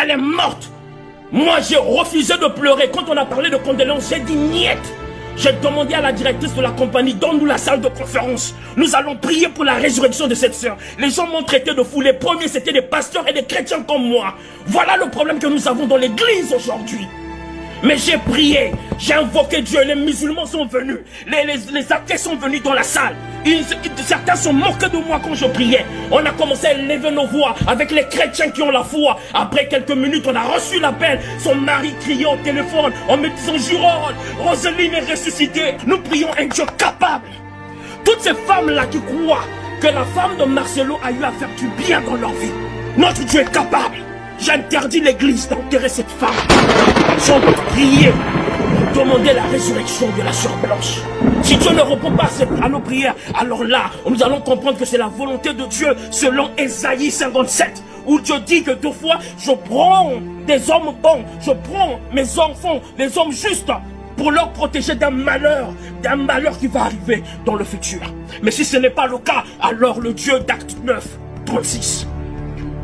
Elle est morte. Moi, j'ai refusé de pleurer. Quand on a parlé de condoléances, j'ai dit niet. J'ai demandé à la directrice de la compagnie, donne-nous la salle de conférence. Nous allons prier pour la résurrection de cette sœur. Les gens m'ont traité de fou. Les premiers, c'était des pasteurs et des chrétiens comme moi. Voilà le problème que nous avons dans l'église aujourd'hui. Mais j'ai prié, j'ai invoqué Dieu, les musulmans sont venus, les athées sont venus dans la salle. Certains sont moqués de moi quand je priais. On a commencé à élever nos voix avec les chrétiens qui ont la foi. Après quelques minutes, on a reçu l'appel. Son mari criait au téléphone en me disant « Jérôme, Roselyne est ressuscitée ». Nous prions un Dieu capable. Toutes ces femmes-là qui croient que la femme de Marcelo a eu à faire du bien dans leur vie. Notre Dieu est capable. J'interdis l'église d'enterrer cette femme. Sans prier, demander la résurrection de la sœur Blanche. Si Dieu ne répond pas à nos prières, alors là, nous allons comprendre que c'est la volonté de Dieu selon Ésaïe 57. Où Dieu dit que deux fois, je prends des hommes bons, je prends mes enfants, des hommes justes, pour leur protéger d'un malheur qui va arriver dans le futur. Mais si ce n'est pas le cas, alors le Dieu d'Acte 9, 36.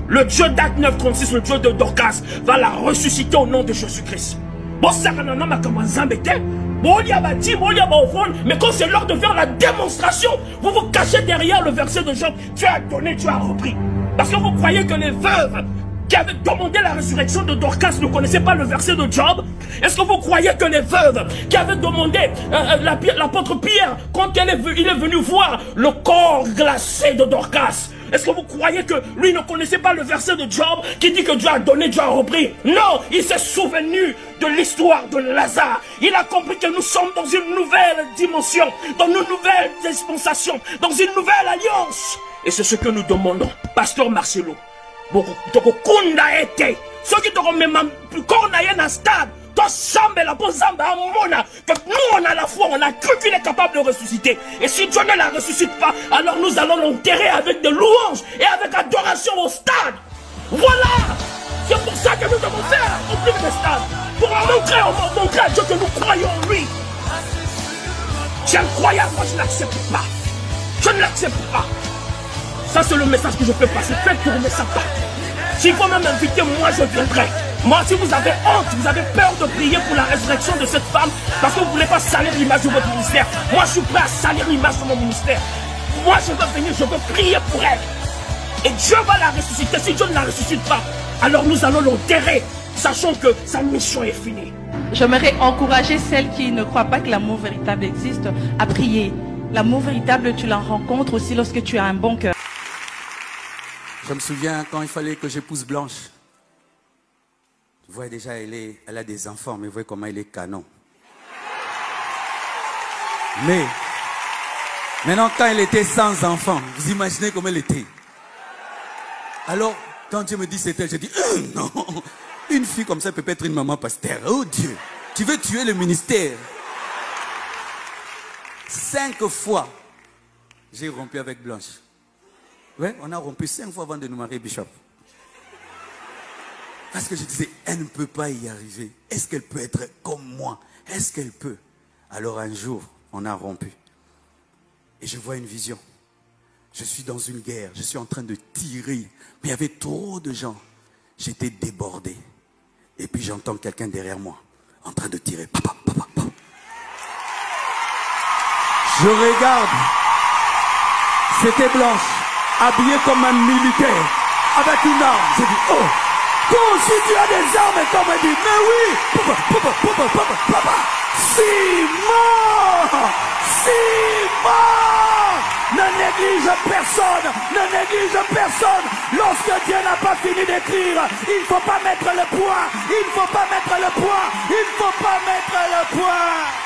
Le Dieu d'Acte 9, 36, le Dieu de Dorcas, va la ressusciter au nom de Jésus-Christ. Mais quand c'est l'heure de faire la démonstration, vous vous cachez derrière le verset de Job. Tu as donné, tu as repris. Parce que vous croyez que les veuves qui avaient demandé la résurrection de Dorcas ne connaissaient pas le verset de Job? Est-ce que vous croyez que les veuves qui avaient demandé l'apôtre Pierre, quand il est venu voir le corps glacé de Dorcas, est-ce que vous croyez que lui ne connaissait pas le verset de Job qui dit que Dieu a donné, Dieu a repris? Non, il s'est souvenu de l'histoire de Lazare. Il a compris que nous sommes dans une nouvelle dimension, dans une nouvelle dispensation, dans une nouvelle alliance. Et c'est ce que nous demandons, Pasteur Marcelo. Tokokunda ete soki tokomema corps na ye na stade tosambela po Nzambe amona que nous on a la foi, on a cru qu'il est capable de ressusciter. Et si Dieu ne la ressuscite pas, alors nous allons l'enterrer avec des louanges et avec adoration au stade. Voilà. C'est pour ça que nous devons faire ouvrir le stade, pour montrer à Dieu que nous croyons en lui. C'est incroyable, moi je ne l'accepte pas. Je ne l'accepte pas. Ça c'est le message que je peux passer. Faites tourner sa part. S'il faut même m'inviter, moi je viendrai. Moi, si vous avez honte, vous avez peur de prier pour la résurrection de cette femme, parce que vous ne voulez pas salir l'image de votre ministère, moi je suis prêt à salir l'image de mon ministère. Moi je veux venir, je veux prier pour elle. Et Dieu va la ressusciter. Si Dieu ne la ressuscite pas, alors nous allons l'enterrer, sachant que sa mission est finie. J'aimerais encourager celles qui ne croient pas que l'amour véritable existe à prier. L'amour véritable, tu la rencontres aussi lorsque tu as un bon cœur. Je me souviens quand il fallait que j'épouse Blanche. Vous voyez déjà, elle a des enfants, mais vous voyez comment elle est canon. Mais, maintenant quand elle était sans enfants, vous imaginez comment elle était. Alors, quand Dieu me dit c'est elle, je dis, non, une fille comme ça peut pas être une maman pasteur. Oh Dieu, tu veux tuer le ministère. 5 fois, j'ai rompu avec Blanche. Ouais, on a rompu 5 fois avant de nous marier, Bishop. Parce que je disais, elle ne peut pas y arriver. Est-ce qu'elle peut être comme moi? Est-ce qu'elle peut? Alors un jour, on a rompu. Et je vois une vision. Je suis dans une guerre, je suis en train de tirer. Mais il y avait trop de gens. J'étais débordé. Et puis j'entends quelqu'un derrière moi, en train de tirer. Papa, papa, papa. Je regarde. C'était Blanche, habillée comme un militaire, avec une arme. J'ai dit, oh, toi aussi tu as des armes. Comme elle dit, mais oui, papa, papa, papa, papa, papa. Simon, Simon, ne néglige personne, ne néglige personne. Lorsque Dieu n'a pas fini d'écrire, il ne faut pas mettre le point, il ne faut pas mettre le point, il ne faut pas mettre le point.